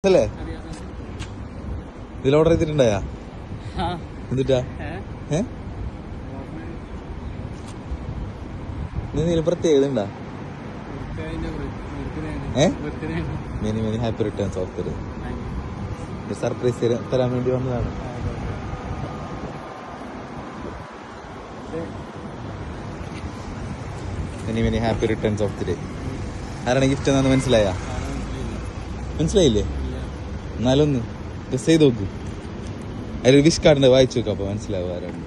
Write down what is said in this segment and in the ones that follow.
അല്ലേ ഇതിൽ ഓർഡർ ചെയ്തിട്ടുണ്ടായാ എന്നിട്ടാ എന്തെങ്കിലും പ്രത്യേകത ഉണ്ടാ? Many many happy returns of the day. Surprise തരാൻ വേണ്ടി വന്നതാണ്. Many many happy returns of the day. ആരാണ് ഗിഫ്റ്റ് എന്നാന്ന് മനസ്സിലായാ? മനസ്സിലായില്ലേ? എന്നാലൊന്ന് ഗസ് ചെയ്ത് നോക്ക്. അതിലൊരു വിഷ് കാർഡിന്റെ വായിച്ചു നോക്കാം, അപ്പൊ മനസ്സിലാവും ആരാണ്.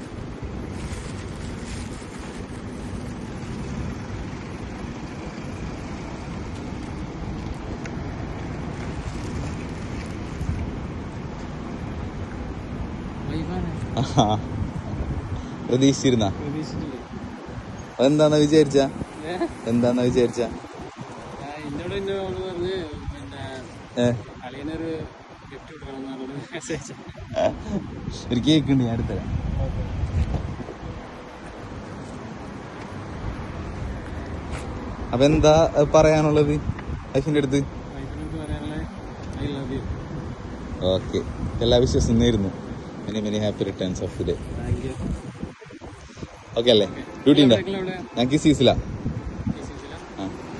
പ്രതീക്ഷിച്ചിരുന്ന എന്താന്നാ വിചാരിച്ച? ഒരു കേക്ക് ഉണ്ട്, ഞാൻ എടുത്തരാം. അപ്പൊ എന്താ പറയാനുള്ളത് വൈഫിന്റെ അടുത്ത്? ഓക്കെ, എല്ലാ വിശ്വാസം നേരുന്നു. Many many happy returns of the day. Okay അല്ലേ? ഡ്യൂട്ടി ഉണ്ടോ? ഞങ്ങൾക്ക് സീസിലാ.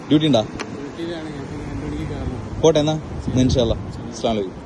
ഡ്യൂട്ടി ഉണ്ടാ? പോട്ടെ എന്നാ. ഇൻഷാ അല്ലാ. അസ്സലാമു അലൈക്കും.